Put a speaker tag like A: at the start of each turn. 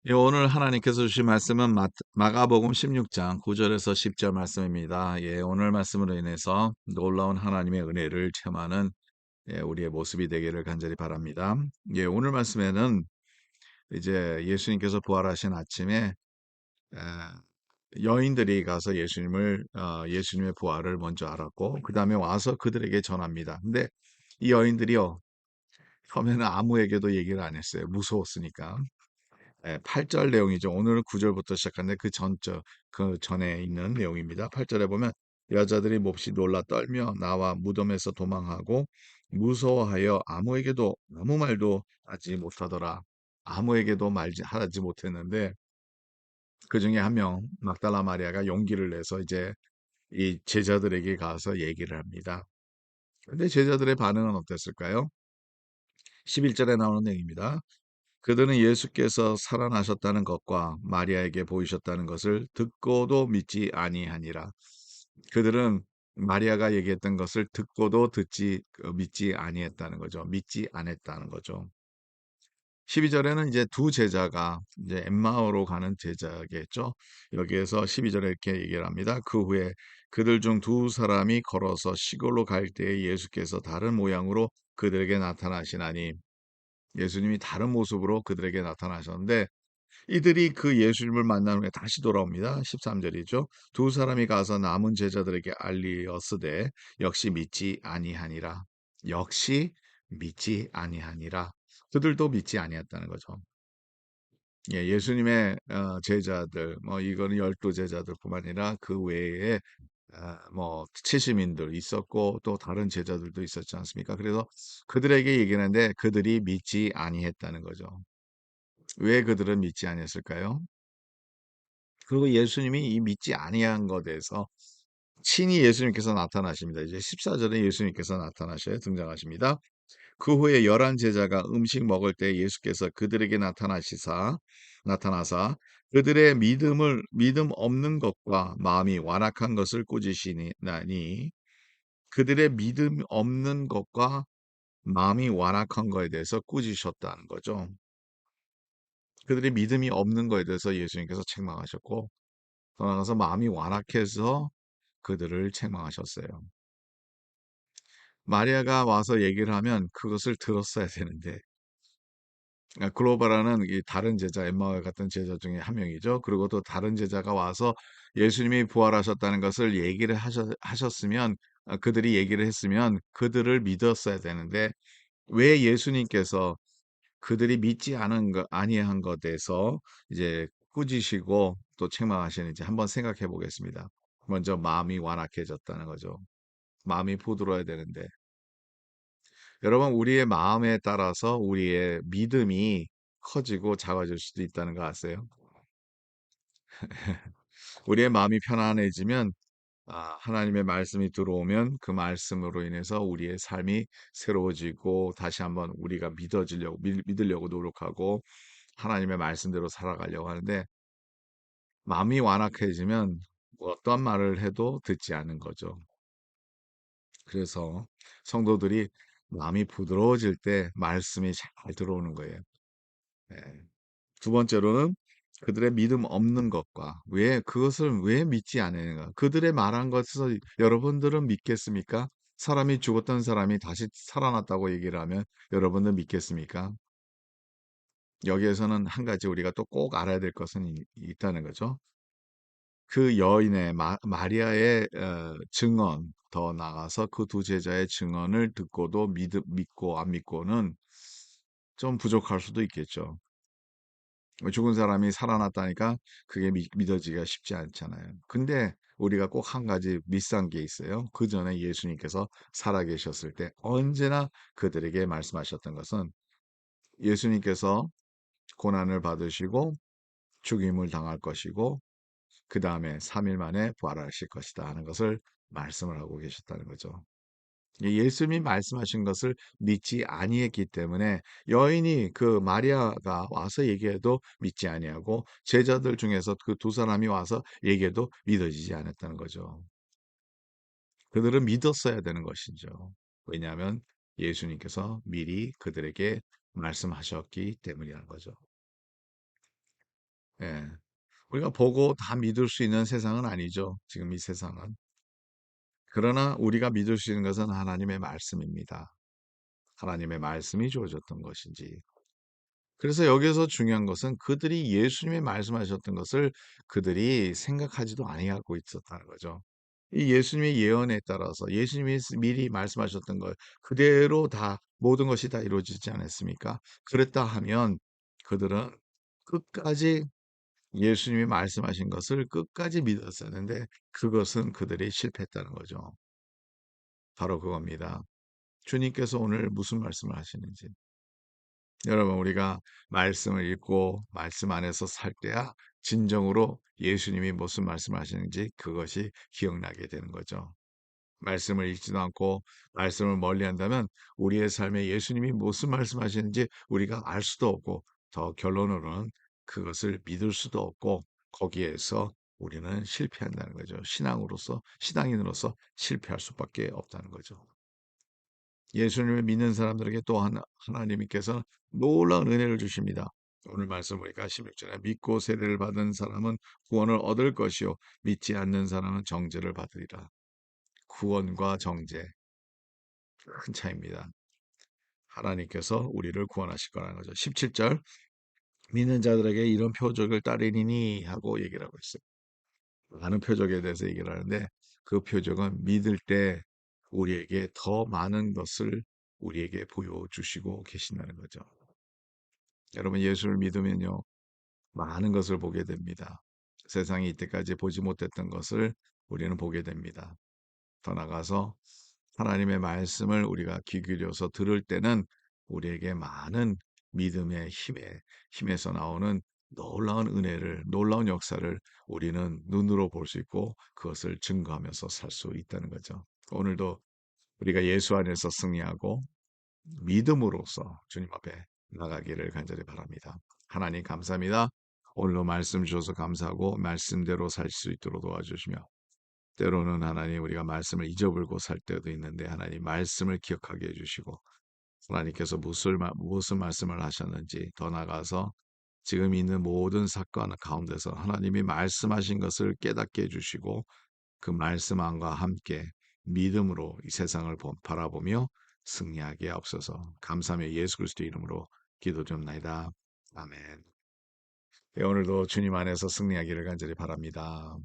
A: 예, 오늘 하나님께서 주신 말씀은 마가복음 16장 9절에서 10절 말씀입니다. 예, 오늘 말씀으로 인해서 놀라운 하나님의 은혜를 체험하는 우리의 모습이 되기를 간절히 바랍니다. 예, 오늘 말씀에는 이제 예수님께서 부활하신 아침에 여인들이 가서 예수님의 부활을 먼저 알았고, 그 다음에 와서 그들에게 전합니다. 근데 이 여인들이요, 처음에는 아무에게도 얘기를 안 했어요. 무서웠으니까. 8절 내용이죠. 오늘은 9절부터 시작하는데 그 전에 있는 내용입니다. 8절에 보면 여자들이 몹시 놀라 떨며 나와 무덤에서 도망하고 무서워하여 아무에게도 아무 말도 하지 못하더라. 아무에게도 하지 못했는데 그 중에 한 명, 막달라 마리아가 용기를 내서 이제 이 제자들에게 가서 얘기를 합니다. 근데 제자들의 반응은 어땠을까요? 11절에 나오는 내용입니다. 그들은 예수께서 살아나셨다는 것과 마리아에게 보이셨다는 것을 듣고도 믿지 아니하니라. 그들은 마리아가 얘기했던 것을 듣고도 믿지 아니했다는 거죠. 믿지 않았다는 거죠. 12절에는 이제 두 제자가 이제 엠마오로 가는 제자겠죠. 여기에서 12절에 이렇게 얘기를 합니다. 그 후에 그들 중 두 사람이 걸어서 시골로 갈 때에 예수께서 다른 모양으로 그들에게 나타나시나니 예수님이 다른 모습으로 그들에게 나타나셨는데 이들이 그 예수님을 만난 후에 다시 돌아옵니다. 13절이죠. 두 사람이 가서 남은 제자들에게 알리었으되 역시 믿지 아니하니라. 역시 믿지 아니하니라. 그들도 믿지 아니했다는 거죠. 예, 예수님의 제자들, 뭐 이거는 12제자들뿐만 아니라 그 외에 뭐 치시민들 있었고 또 다른 제자들도 있었지 않습니까? 그래서 그들에게 얘기하는데 그들이 믿지 아니했다는 거죠. 왜 그들은 믿지 아니했을까요? 그리고 예수님이 이 믿지 아니한 것에 대해서 친히 예수님께서 나타나십니다. 이제 14절에 예수님께서 등장하십니다. 그 후에 11 제자가 음식 먹을 때 예수께서 그들에게 나타나사 그들의 믿음 없는 것과 마음이 완악한 것을 꾸짖으시니 그들의 믿음 없는 것과 마음이 완악한 거에 대해서 꾸짖으셨다는 거죠. 그들의 믿음이 없는 거에 대해서 예수님께서 책망하셨고 더 나아가서 마음이 완악해서 그들을 책망하셨어요. 마리아가 와서 얘기를 하면 그것을 들었어야 되는데 글로바라는 이 다른 제자 엠마와 같은 제자 중에 한 명이죠. 그리고 또 다른 제자가 와서 예수님이 부활하셨다는 것을 얘기를 하셨으면 그들이 얘기를 했으면 그들을 믿었어야 되는데 왜 예수님께서 그들이 믿지 않은 것 아니한 것에서 이제 꾸짖으시고 또 책망하시는지 한번 생각해 보겠습니다. 먼저 마음이 완악해졌다는 거죠. 마음이 부드러워야 되는데 여러분 우리의 마음에 따라서 우리의 믿음이 커지고 작아질 수도 있다는 거 아세요? 우리의 마음이 편안해지면 하나님의 말씀이 들어오면 그 말씀으로 인해서 우리의 삶이 새로워지고 다시 한번 우리가 믿으려고 노력하고 하나님의 말씀대로 살아가려고 하는데 마음이 완악해지면 어떠한 말을 해도 듣지 않는 거죠. 그래서 성도들이 마음이 부드러워질 때 말씀이 잘 들어오는 거예요. 예. 두 번째로는 그들의 믿음 없는 것과 그것을 왜 믿지 않느냐. 그들의 말한 것에서 여러분들은 믿겠습니까? 사람이 죽었던 사람이 다시 살아났다고 얘기를 하면 여러분들 믿겠습니까? 여기에서는 한 가지 우리가 또 꼭 알아야 될 것은 있다는 거죠. 그 여인의 마리아의 증언, 더 나아가서 그 두 제자의 증언을 듣고도 믿고 안 믿고는 좀 부족할 수도 있겠죠. 죽은 사람이 살아났다니까 그게 믿어지기가 쉽지 않잖아요. 근데 우리가 꼭 한 가지 미스한 게 있어요. 그 전에 예수님께서 살아계셨을 때 언제나 그들에게 말씀하셨던 것은 예수님께서 고난을 받으시고 죽임을 당할 것이고 그 다음에 3일 만에 부활하실 것이다 하는 것을 말씀을 하고 계셨다는 거죠. 예수님이 말씀하신 것을 믿지 아니했기 때문에 여인이 그 마리아가 와서 얘기해도 믿지 아니하고 제자들 중에서 그 두 사람이 와서 얘기해도 믿어지지 않았다는 거죠. 그들은 믿었어야 되는 것이죠. 왜냐하면 예수님께서 미리 그들에게 말씀하셨기 때문이라는 거죠. 예. 우리가 보고 다 믿을 수 있는 세상은 아니죠. 지금 이 세상은. 그러나 우리가 믿을 수 있는 것은 하나님의 말씀입니다. 하나님의 말씀이 주어졌던 것인지. 그래서 여기서 중요한 것은 그들이 예수님이 말씀하셨던 것을 그들이 생각하지도 아니하고 있었다는 거죠. 이 예수님의 예언에 따라서 예수님이 미리 말씀하셨던 것 그대로 다 모든 것이 다 이루어지지 않았습니까? 그랬다 하면 그들은 끝까지 예수님이 말씀하신 것을 끝까지 믿었었는데 그것은 그들이 실패했다는 거죠. 바로 그겁니다. 주님께서 오늘 무슨 말씀을 하시는지. 여러분, 우리가 말씀을 읽고 말씀 안에서 살 때야 진정으로 예수님이 무슨 말씀을 하시는지 그것이 기억나게 되는 거죠. 말씀을 읽지도 않고 말씀을 멀리 한다면 우리의 삶에 예수님이 무슨 말씀하시는지 우리가 알 수도 없고 더 결론으로는 그것을 믿을 수도 없고 거기에서 우리는 실패한다는 거죠. 신앙으로서, 신앙인으로서 실패할 수밖에 없다는 거죠. 예수님을 믿는 사람들에게 또 하나님께서 놀라운 은혜를 주십니다. 오늘 말씀 보니까 16절에 믿고 세례를 받은 사람은 구원을 얻을 것이요 믿지 않는 사람은 정죄를 받으리라. 구원과 정죄 큰 차이입니다. 하나님께서 우리를 구원하실 거라는 거죠. 17절 믿는 자들에게 이런 표적을 따르리니 하고 얘기를 하고 있어요. 많은 표적에 대해서 얘기를 하는데 그 표적은 믿을 때 우리에게 더 많은 것을 우리에게 보여주시고 계신다는 거죠. 여러분 예수를 믿으면요 많은 것을 보게 됩니다. 세상이 이때까지 보지 못했던 것을 우리는 보게 됩니다. 더 나아가서 하나님의 말씀을 우리가 귀 기울여서 들을 때는 우리에게 많은 믿음의 힘에서 나오는 놀라운 은혜를, 놀라운 역사를 우리는 눈으로 볼 수 있고 그것을 증거하면서 살 수 있다는 거죠. 오늘도 우리가 예수 안에서 승리하고 믿음으로써 주님 앞에 나가기를 간절히 바랍니다. 하나님 감사합니다. 오늘도 말씀 주셔서 감사하고 말씀대로 살 수 있도록 도와주시며 때로는 하나님 우리가 말씀을 잊어버리고 살 때도 있는데 하나님 말씀을 기억하게 해주시고 하나님께서 무슨 말씀을 하셨는지 더 나아가서 지금 있는 모든 사건 가운데서 하나님이 말씀하신 것을 깨닫게 해주시고 그 말씀 안과 함께 믿음으로 이 세상을 바라보며 승리하게 하옵소서. 감사하며 예수 그리스도 이름으로 기도드립니다. 아멘. 네, 오늘도 주님 안에서 승리하기를 간절히 바랍니다.